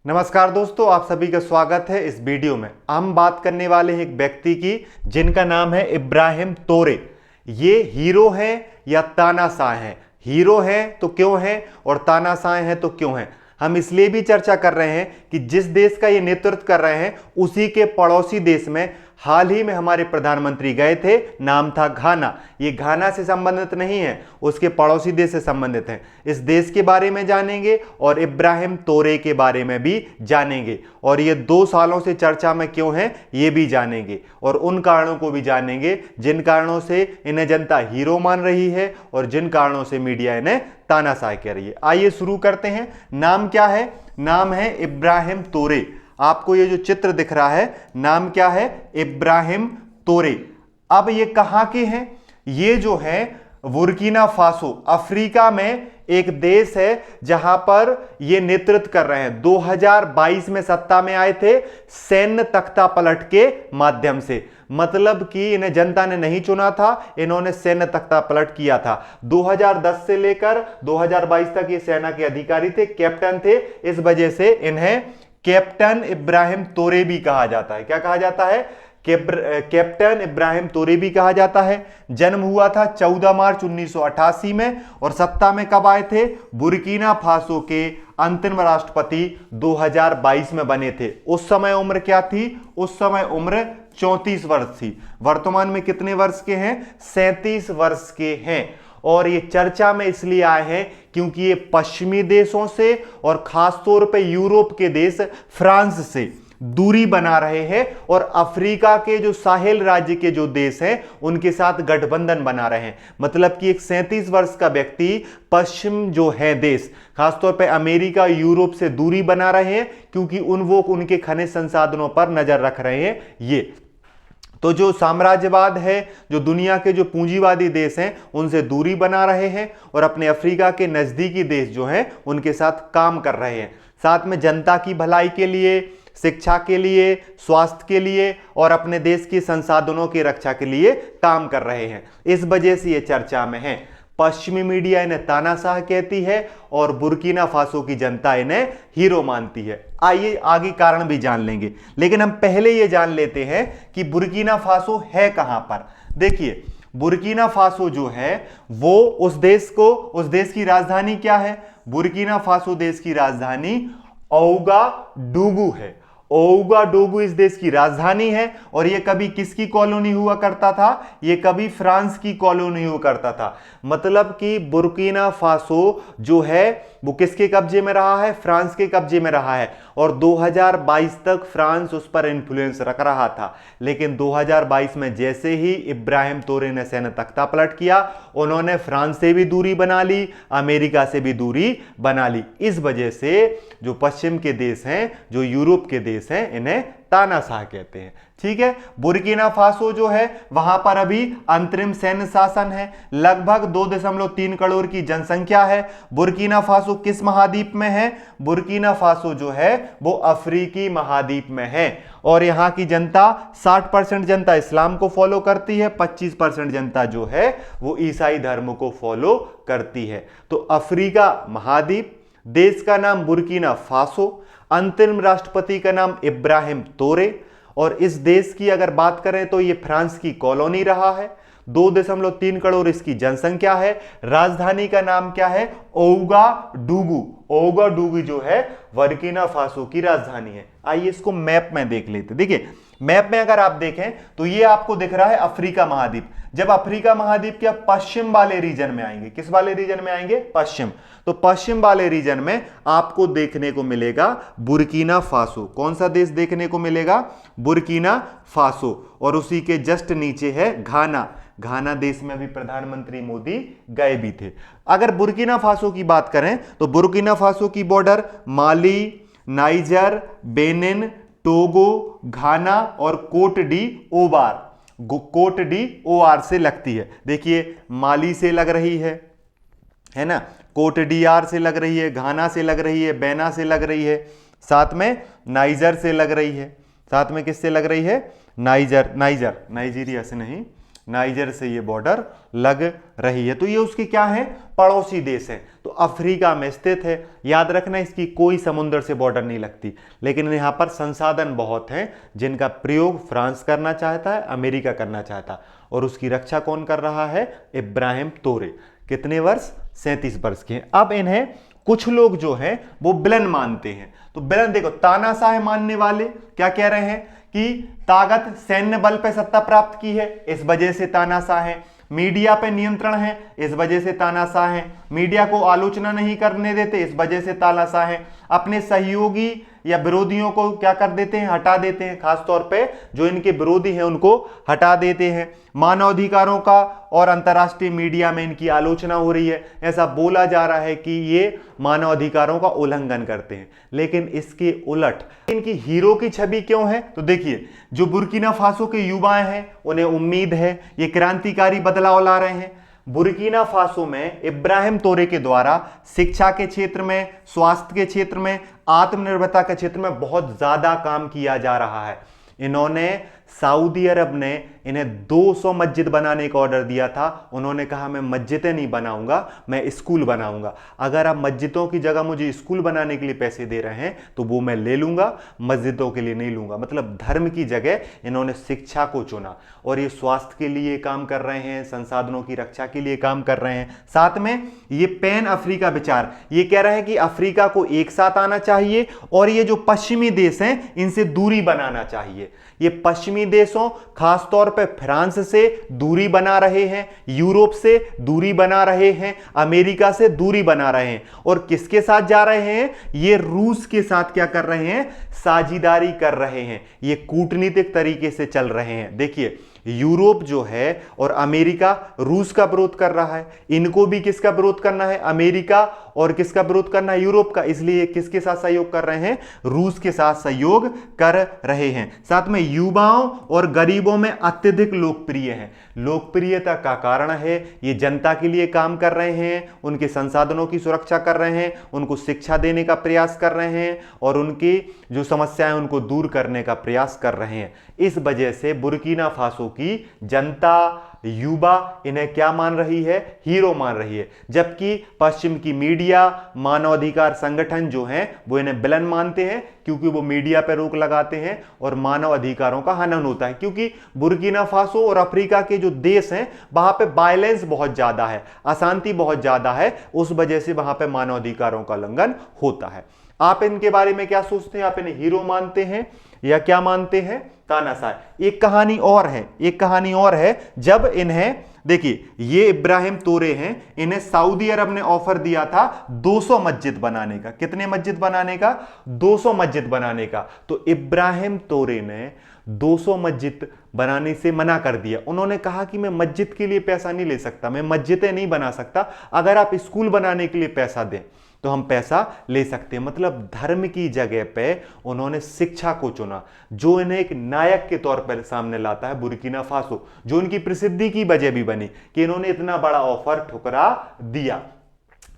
नमस्कार दोस्तों, आप सभी का स्वागत है। इस वीडियो में हम बात करने वाले हैं एक व्यक्ति की जिनका नाम है इब्राहिम तोरे। ये हीरो हैं या तानाशाह हैं? हीरो हैं तो क्यों हैं और तानाशाह हैं तो क्यों हैं? हम इसलिए भी चर्चा कर रहे हैं कि जिस देश का ये नेतृत्व कर रहे हैं उसी के पड़ोसी देश में हाल ही में हमारे प्रधानमंत्री गए थे, नाम था घाना। ये घाना से संबंधित नहीं है, उसके पड़ोसी देश से संबंधित है। इस देश के बारे में जानेंगे और इब्राहिम तोरे के बारे में भी जानेंगे और ये 2 सालों से चर्चा में क्यों हैं ये भी जानेंगे और उन कारणों को भी जानेंगे जिन कारणों से इन्हें जनता हीरो मान रही है और जिन कारणों से मीडिया इन्हें तानाशाह कह रही है। आइए शुरू करते हैं। नाम क्या है? नाम है इब्राहिम तोरे। आपको ये जो चित्र दिख रहा है, नाम क्या है? इब्राहिम तोरे। अब ये कहां के हैं? ये जो है बुर्किना फासो, अफ्रीका में एक देश है जहां पर ये नेतृत्व कर रहे हैं। 2022 में सत्ता में आए थे सैन्य तख्ता पलट के माध्यम से। मतलब कि इन्हें जनता ने नहीं चुना था, इन्होंने सैन्य तख्ता पलट किया था। 2010 से लेकर 2022 तक ये सेना के अधिकारी थे, कैप्टन थे। इस वजह से इन्हें कैप्टन इब्राहिम तोरे भी कहा जाता है। क्या कहा जाता है? कैप्टन इब्राहिम तोरे भी कहा जाता है। जन्म हुआ था 14 मार्च 1988 में और सत्ता में कब आए थे? बुर्किना फासो के अंतरिम राष्ट्रपति 2022 में बने थे। उस समय उम्र क्या थी? उस समय उम्र 34 वर्ष थी। वर्तमान में कितने वर्ष के हैं? 37 वर्ष के हैं। और ये चर्चा में इसलिए आए हैं क्योंकि ये पश्चिमी देशों से और खासतौर पे यूरोप के देश फ्रांस से दूरी बना रहे हैं और अफ्रीका के जो साहेल राज्य के जो देश हैं उनके साथ गठबंधन बना रहे हैं। मतलब कि एक 37 वर्ष का व्यक्ति पश्चिम जो है देश, खासतौर पे अमेरिका, यूरोप से दूरी बना रहे हैं क्योंकि उनके खनिज संसाधनों पर नजर रख रहे हैं। ये तो जो साम्राज्यवाद है, जो दुनिया के जो पूंजीवादी देश हैं उनसे दूरी बना रहे हैं और अपने अफ्रीका के नजदीकी देश जो हैं उनके साथ काम कर रहे हैं। साथ में जनता की भलाई के लिए, शिक्षा के लिए, स्वास्थ्य के लिए और अपने देश के संसाधनों की रक्षा के लिए काम कर रहे हैं। इस वजह से ये चर्चा में है। पश्चिमी मीडिया इन्हें तानाशाह कहती है और बुर्किना फासो की जनता इन्हें हीरो मानती है। आइए आगे कारण भी जान लेंगे, लेकिन हम पहले ये जान लेते हैं कि बुर्किना फासो है कहां पर। देखिए, बुर्किना फासो जो है वो उस देश की राजधानी क्या है? बुर्किना फासो देश की राजधानी ओउगाडुगु है। ओउगाडुगु इस देश की राजधानी है और यह कभी किसकी कॉलोनी हुआ करता था? यह कभी फ्रांस की कॉलोनी हुआ करता था। मतलब कि बुर्किना फासो जो है वो किसके कब्जे में रहा है? फ्रांस के कब्जे में रहा है और 2022 तक फ्रांस उस पर इन्फ्लुएंस रख रहा था। लेकिन 2022 में जैसे ही इब्राहिम तोरे ने सैन्य तख्ता पलट किया, उन्होंने फ्रांस से भी दूरी बना ली, अमेरिका से भी दूरी बना ली। इस वजह से जो पश्चिम के देश हैं, जो यूरोप के देश हैं, इन्हें तानाशाह कहते हैं। ठीक है। बुर्किना फासो जो है वहां पर अभी अंतरिम सैन्य शासन है। लगभग 2.3 करोड़ की जनसंख्या है। बुर्किना फासो किस महाद्वीप में है? बुर्किना फासो जो है वो अफ्रीकी महाद्वीप में है और यहां की जनता 60% जनता इस्लाम को फॉलो करती है, 25% जनता जो है वो ईसाई धर्म को फॉलो करती है। तो अफ्रीका महाद्वीप, देश का नाम बुर्किना फासो, अंतरिम राष्ट्रपति का नाम इब्राहिम तोरे और इस देश की अगर बात करें तो यह फ्रांस की कॉलोनी रहा है। 2.3 करोड़ इसकी जनसंख्या है। राजधानी का नाम क्या है? ओउगाडुगु। ओउगाडुगु जो है बुर्किना फासो की राजधानी है। आइए इसको मैप में देख लेते। देखिए, मैप में अगर आप देखें तो ये आपको दिख रहा है अफ्रीका महाद्वीप। जब अफ्रीका महाद्वीप के पश्चिम वाले रीजन में आएंगे, किस वाले रीजन में आएंगे? पश्चिम। तो पश्चिम वाले रीजन में आपको देखने को मिलेगा बुर्किना फासो। कौन सा देश देखने को मिलेगा? Burkina Faso. और उसी के जस्ट नीचे है घाना। घाना देश में भी प्रधानमंत्री मोदी गए भी थे। अगर बुर्किना फासो की बात करें तो बुर्किना फासो की बॉर्डर माली, नाइजर, बेनिन, टोगो, घाना और कोट डी ओआर से लगती है। देखिए, माली से लग रही है ना, कोट डी आर से लग रही है, घाना से लग रही है, बेना से लग रही है, साथ में नाइजर से लग रही है। साथ में किससे लग रही है? नाइजीरिया से नहीं, नाइजर से ये बॉर्डर लग रही है। तो ये उसके क्या है, पड़ोसी देश है। तो अफ्रीका में स्थित है। याद रखना इसकी कोई समुद्र से बॉर्डर नहीं लगती, लेकिन यहां पर संसाधन बहुत हैं जिनका प्रयोग फ्रांस करना चाहता है, अमेरिका करना चाहता है, और उसकी रक्षा कौन कर रहा है, इब्राहिम तोरे। कितने वर्ष, 37 वर्ष के हैं। अब इन्हें कुछ लोग जो हैं वो विलन मानते हैं। तो विलन देखो, तानाशाह मानने वाले क्या कह रहे हैं कि ताकत सैन्य बल पर सत्ता प्राप्त की है, इस वजह से तानाशाह है। मीडिया पे नियंत्रण है, इस वजह से तानाशाह है। मीडिया को आलोचना नहीं करने देते, इस वजह से तानाशाह है। अपने सहयोगी या विरोधियों को क्या कर देते हैं, हटा देते हैं। खासतौर पे जो इनके विरोधी हैं उनको हटा देते हैं। मानवाधिकारों का और अंतर्राष्ट्रीय मीडिया में इनकी आलोचना हो रही है। ऐसा बोला जा रहा है कि ये मानवाधिकारों का उल्लंघन करते हैं, लेकिन इसके उलट इनकी हीरो की छवि क्यों है। तो देखिए, जो बुर्किना फासो के युवा हैं उन्हें उम्मीद है, ये क्रांतिकारी बदलाव ला रहे हैं। बुर्किना फासो में इब्राहिम तोरे के द्वारा शिक्षा के क्षेत्र में, स्वास्थ्य के क्षेत्र में, आत्मनिर्भरता के क्षेत्र में बहुत ज्यादा काम किया जा रहा है। इन्होंने, सऊदी अरब ने इन्हें 200 मस्जिद बनाने का ऑर्डर दिया था। उन्होंने कहा मैं मस्जिदें नहीं बनाऊंगा, मैं स्कूल बनाऊंगा। अगर आप मस्जिदों की जगह मुझे स्कूल बनाने के लिए पैसे दे रहे हैं तो वो मैं ले लूंगा, मस्जिदों के लिए नहीं लूंगा। मतलब धर्म की जगह इन्होंने शिक्षा को चुना, और ये स्वास्थ्य के लिए काम कर रहे हैं, संसाधनों की रक्षा के लिए काम कर रहे हैं। साथ में ये पैन अफ्रीका विचार, ये कह रहे हैं कि अफ्रीका को एक साथ आना चाहिए और ये जो पश्चिमी देश हैं इनसे दूरी बनाना चाहिए। ये पश्चिमी देशों, खासतौर पे फ्रांस से दूरी बना रहे हैं, यूरोप से दूरी बना रहे हैं, अमेरिका से दूरी बना रहे हैं, और किसके साथ जा रहे हैं, ये रूस के साथ क्या कर रहे हैं, साझेदारी कर रहे हैं। ये कूटनीतिक तरीके से चल रहे हैं। देखिए, यूरोप जो है और अमेरिका रूस का विरोध कर रहा है, इनको भी किसका विरोध करना है, अमेरिका, और किसका विरोध करना है, यूरोप का। इसलिए किसके साथ सहयोग कर रहे हैं, रूस के साथ सहयोग कर रहे हैं। साथ में युवाओं और गरीबों में अत्यधिक लोकप्रिय हैं। लोकप्रियता का कारण है ये जनता के लिए काम कर रहे हैं, उनके संसाधनों की सुरक्षा कर रहे हैं, उनको शिक्षा देने का प्रयास कर रहे हैं, और उनकी जो समस्याएं उनको दूर करने का प्रयास कर रहे हैं। इस वजह से बुर्किना फासो की जनता, युवा इन्हें क्या मान रही है, हीरो मान रही है। जबकि पश्चिम की मीडिया, मानवाधिकार संगठन जो हैं वो इन्हें विलन मानते हैं, क्योंकि वो मीडिया पर रोक लगाते हैं और मानव अधिकारों का हनन होता है। क्योंकि बुर्किना फासो और अफ्रीका के जो देश हैं वहां पे वायलेंस बहुत ज्यादा है, अशांति बहुत ज्यादा है, उस वजह से वहां पे मानव अधिकारों का उल्लंघन होता है। आप इनके बारे में क्या सोचते हैं, आप इन्हें हीरो मानते हैं या क्या मानते हैं, तानाशाह। एक कहानी और है, एक कहानी और है। जब इन्हें, देखिए ये इब्राहिम तोरे हैं, इन्हें सऊदी अरब ने ऑफर दिया था 200 मस्जिद बनाने का। कितने मस्जिद बनाने का, 200 मस्जिद बनाने का। तो इब्राहिम तोरे ने 200 मस्जिद बनाने से मना कर दिया। उन्होंने कहा कि मैं मस्जिद के लिए पैसा नहीं ले सकता, मैं मस्जिदें नहीं बना सकता, अगर आप स्कूल बनाने के लिए पैसा दें तो हम पैसा ले सकते हैं। मतलब धर्म की जगह पे उन्होंने शिक्षा को चुना, जो इन्हें एक नायक के तौर पर सामने लाता है बुर्किना फासो, जो उनकी प्रसिद्धि की वजह भी बनी कि इन्होंने इतना बड़ा ऑफर ठुकरा दिया।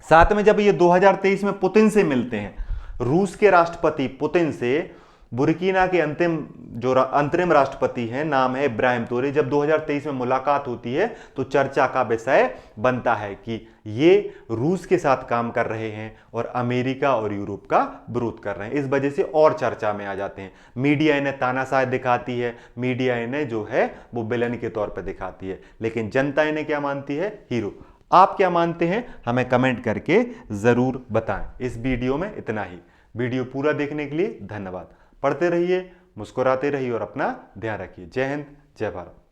साथ में जब ये 2023 में पुतिन से मिलते हैं, रूस के राष्ट्रपति पुतिन से बुर्किना के अंतरिम राष्ट्रपति हैं, नाम है इब्राहिम तोरे, जब 2023 में मुलाकात होती है तो चर्चा का विषय बनता है कि ये रूस के साथ काम कर रहे हैं और अमेरिका और यूरोप का विरोध कर रहे हैं। इस वजह से और चर्चा में आ जाते हैं। मीडिया इन्हें तानाशाह दिखाती है, मीडिया इन्हें जो है वो विलन के तौर पर दिखाती है, लेकिन जनता इन्हें क्या मानती है, हीरो। आप क्या मानते हैं, हमें कमेंट करके जरूर बताएं। इस वीडियो में इतना ही। वीडियो पूरा देखने के लिए धन्यवाद। पढ़ते रहिए, मुस्कुराते रहिए और अपना ध्यान रखिए। जय हिंद, जय भारत।